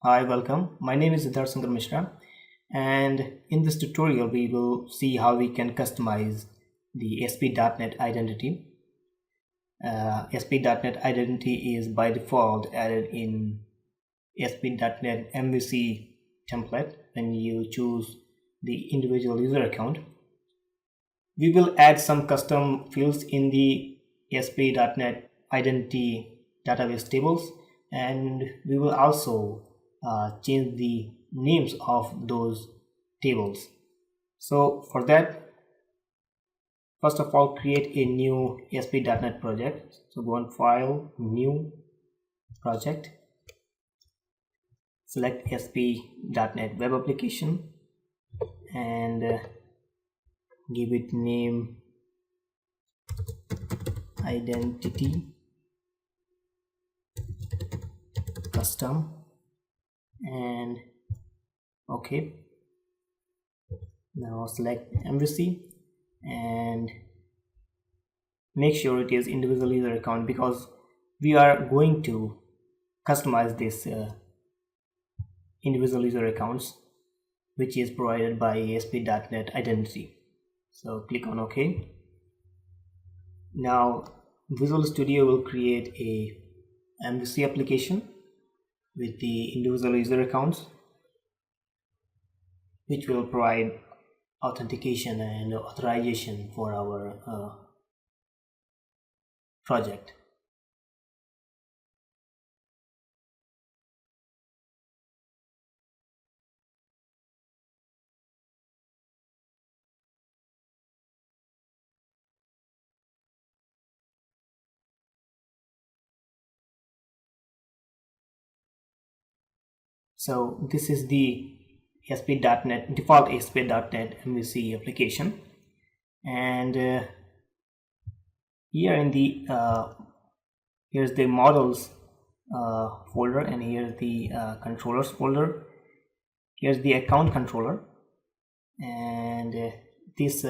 Hi, welcome. My name is Siddharth Mishra, and in this tutorial, we will see how we can customize the ASP.NET identity. ASP.NET identity is by default added in ASP.NET MVC template when you choose the individual user account. We will add some custom fields in the ASP.NET identity database tables, and we will also change the names of those tables. So for that, first of all, create a new ASP.NET project. So go on File, New, Project, select ASP.NET Web Application, and give it name Identity Custom, and okay. Now select MVC and make sure it is individual user account, because we are going to customize this individual user accounts which is provided by ASP.NET identity. So click on OK. Now Visual Studio will create a MVC application with the individual user accounts, which will provide authentication and authorization for our project. So this is the ASP.NET default ASP.NET MVC application, and here in the here's the models folder, and here's the controllers folder. Here's the account controller, and this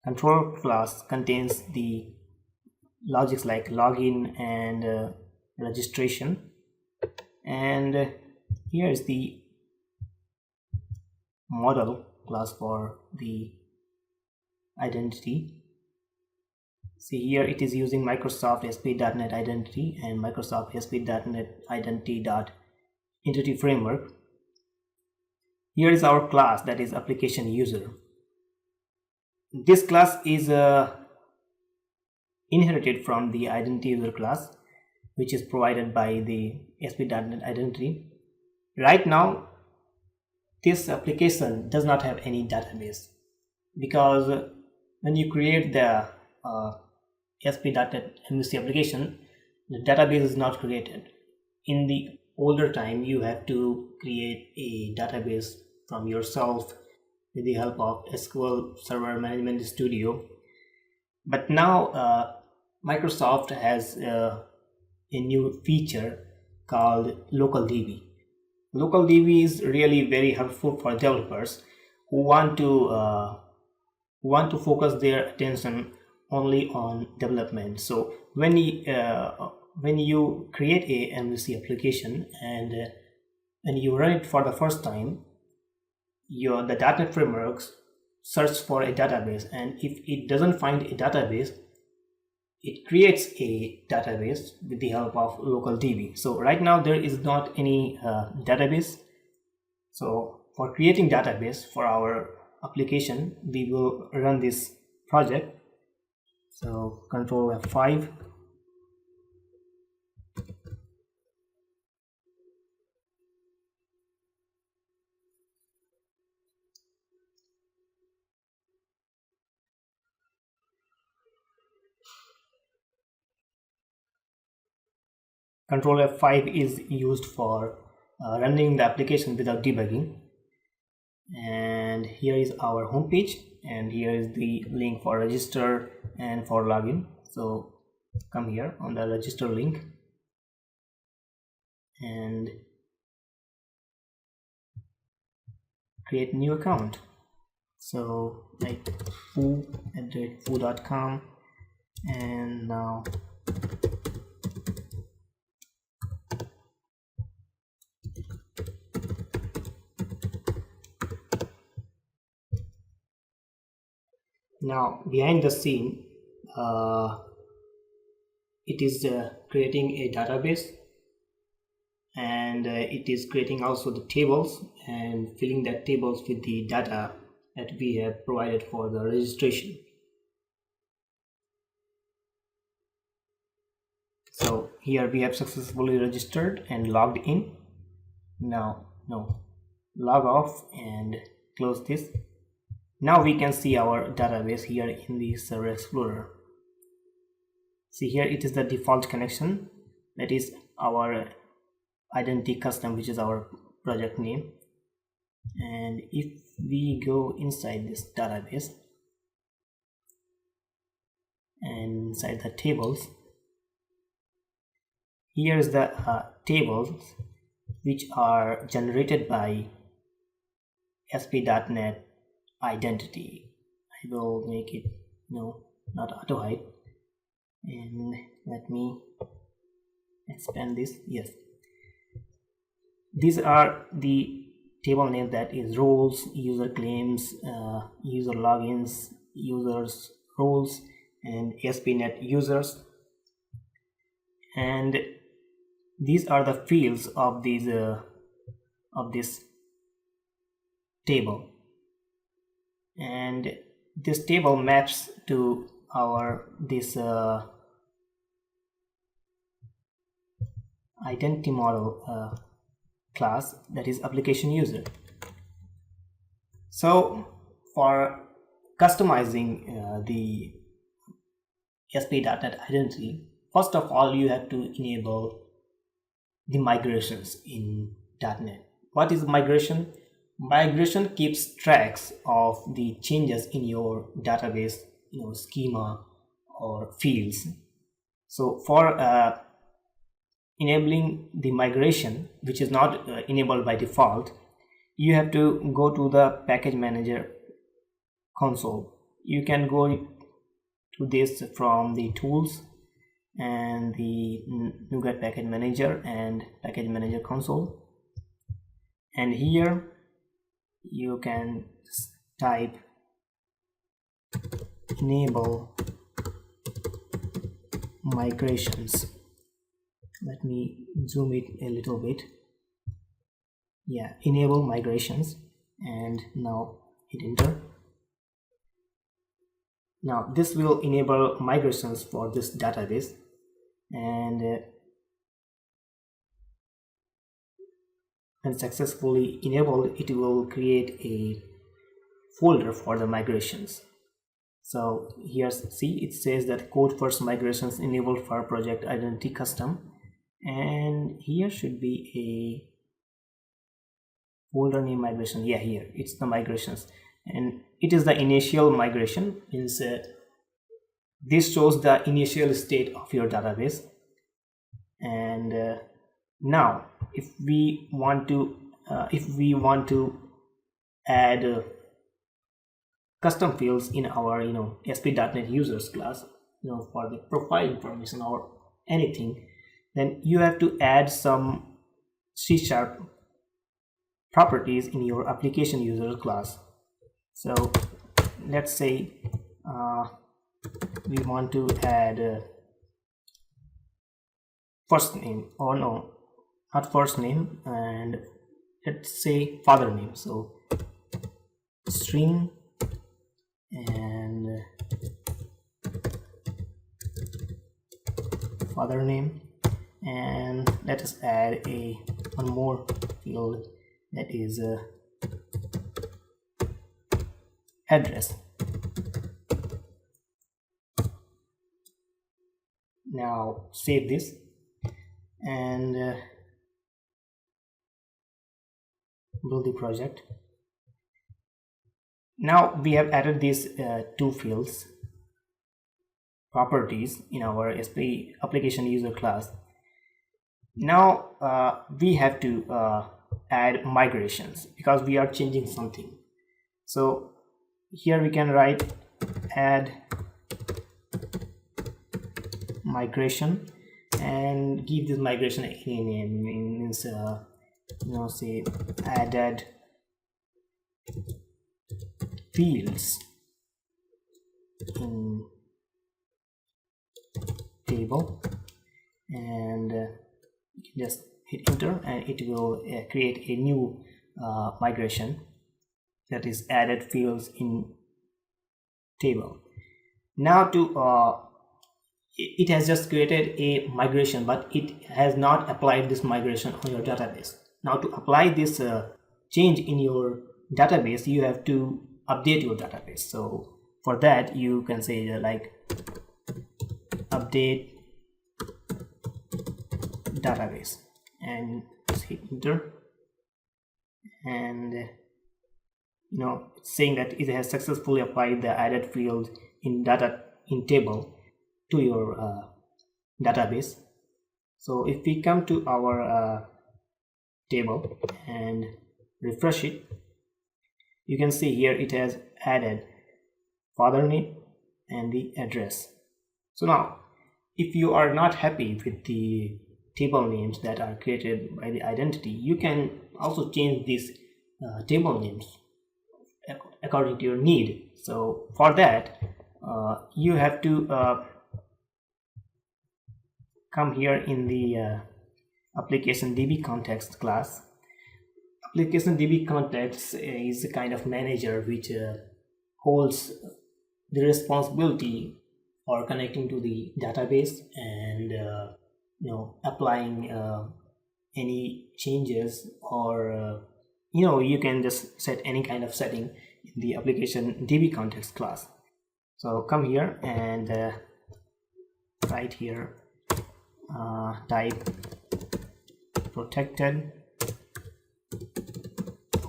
controller class contains the logics like login and registration. And here is the model class for the identity. See, here it is using Microsoft ASP.NET Identity and Microsoft ASP.NET Identity framework. Here is our class, that is application user. This class is inherited from the identity user class, which is provided by the ASP.NET Identity. Right now, this application does not have any database, because when you create the ASP.NET MVC application, the database is not created. In the older time, you have to create a database from yourself with the help of SQL Server Management Studio. But now Microsoft has a new feature called LocalDB. LocalDB is really very helpful for developers who want to focus their attention only on development. So when you create a MVC application and when you run it for the first time, the .NET frameworks search for a database, and if it doesn't find a database, it creates a database with the help of LocalDB. So right now there is not any database. So for creating database for our application, we will run this project. So Control F5. Control F5 is used for running the application without debugging. And here is our home page, and here is the link for register and for login. So come here on the register link and create new account. So like foo@foo.com, and now Now behind the scene, it is creating a database, and it is creating also the tables and filling that tables with the data that we have provided for the registration. So here we have successfully registered and logged in. Now log off and close this. Now we can see our database here in the Server Explorer. See, here it is the default connection, that is our identity custom, which is our project name. And if we go inside this database and inside the tables, here is the tables which are generated by ASP.NET identity. I will make it not auto hide, and let me expand this. Yes, these are the table name, that is roles, user claims, user logins, users roles, and ASP.NET users. And these are the fields of these of this table, and this table maps to our this identity model class, that is application user. So for customizing the ASP.NET identity, first of all you have to enable the migrations in .NET. What is migration? Migration keeps tracks of the changes in your database schema or fields. So for enabling the migration, which is not enabled by default, you have to go to the package manager console. You can go to this from the tools and the NuGet package manager and package manager console, and here you can type enable migrations. Let me zoom it a little bit. Yeah, enable migrations, and now hit enter. Now this will enable migrations for this database, and when successfully enabled, it will create a folder for the migrations. So here, see, it says that code first migrations enabled for project identity custom, and here should be a folder name migration. Yeah, here it's the migrations, and it is the initial migration. Means this shows the initial state of your database. And now if we want to add custom fields in our ASP.NET users class, for the profile information or anything, then you have to add some C# properties in your application user class. So let's say we want to add first name, or no, not first name, and let's say father name. So string and father name, and let us add one more field, that is address. Now save this and build the project. Now we have added these two fields properties in our ASP application user class. Now we have to add migrations because we are changing something. So here we can write add migration and give this migration a name. Means say added fields. in table, and you can just hit enter, and it will create a new migration, that is added fields in table. Now it has just created a migration, but it has not applied this migration on your database. Now to apply this change in your database, you have to update your database. So for that, you can say like update database, and just hit enter, and it's saying that it has successfully applied the added field in table to your database. So if we come to our table and refresh it, you can see here it has added father name and the address. So now if you are not happy with the table names that are created by the identity, you can also change these table names according to your need. So for that, you have to come here in the application DB context class. Application DB context is a kind of manager which holds the responsibility for connecting to the database and applying any changes, or you can just set any kind of setting in the application DB context class. So come here and right here type protected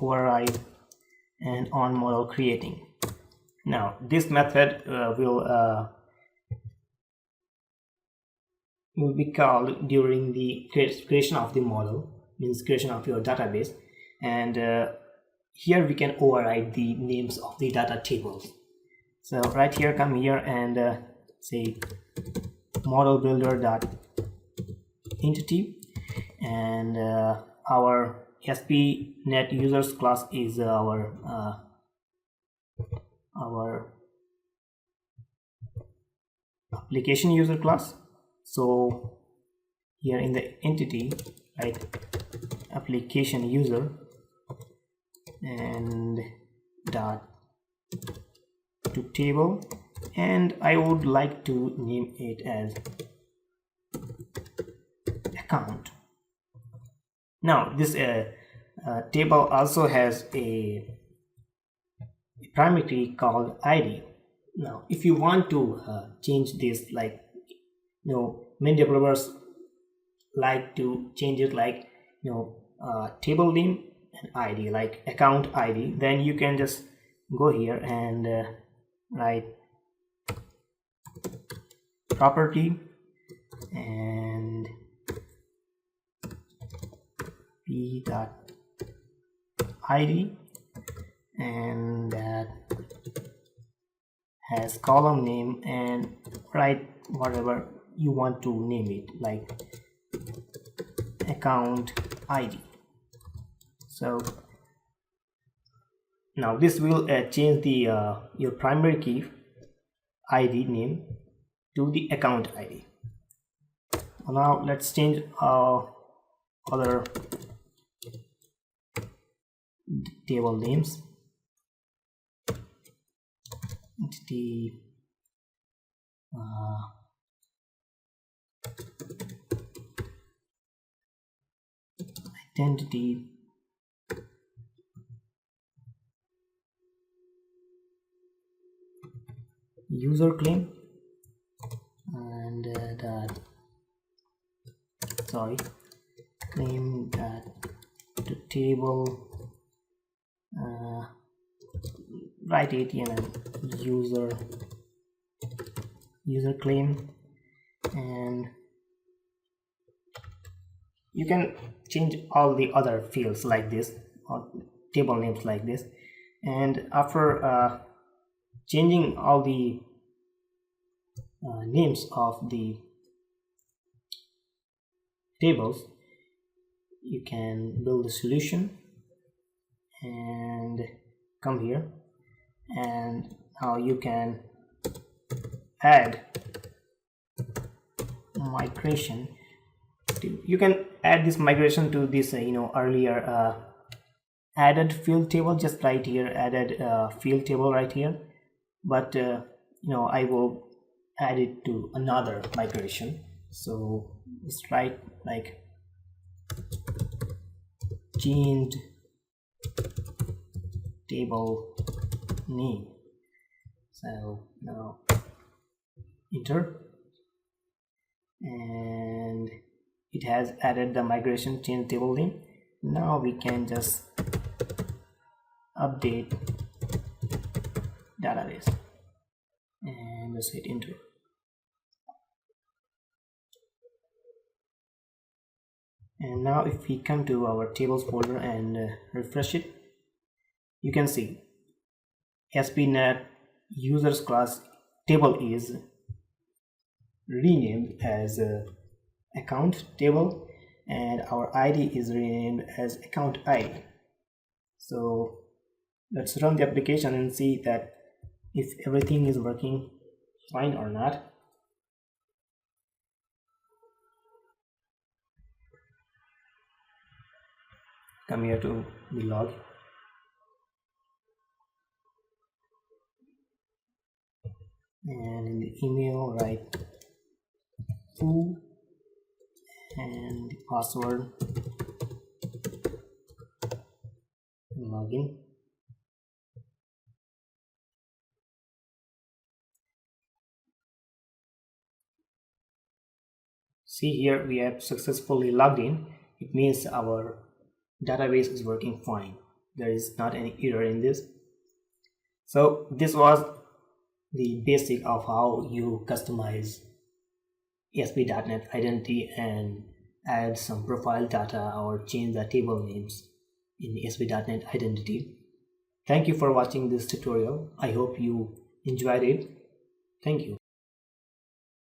override and on model creating. Now this method will be called during the creation of the model, means creation of your database, and here we can override the names of the data tables. So right here, come here and say model builder dot entity, and our SPNet users class is our application user class. So here in the entity, write application user and dot to table, and I would like to name it as account. Now this table also has a primary key called ID. Now if you want to change this, like many developers like to change it like table name and ID, like account ID, then you can just go here and write property and p dot ID, and that has column name, and write whatever you want to name it, like account ID. So now this will change the your primary key ID name to the account ID. Now let's change other table names. Entity identity user claim, and claim that to table write ATN user claim, and you can change all the other fields like this, or table names like this, and after changing all the names of the tables, you can build a solution and come here, and now you can add migration to, you can add this migration to this earlier added field table, just right here, added field table right here, but I will add it to another migration. So just write like changed table name. So now enter, and it has added the migration change table name. Now we can just update database and just hit enter. And now if we come to our tables folder and refresh it, you can see ASP.NET users class table is renamed as account table, and our ID is renamed as account ID. So let's run the application and see that if everything is working fine or not. Come here to the log. And in the email write who and the password, login. See here, we have successfully logged in. It means our database is working fine. There is not any error in this. So this was the basic of how you customize ASP.NET identity and add some profile data or change the table names in the ASP.NET identity. Thank you for watching this tutorial. I hope you enjoyed it. Thank you.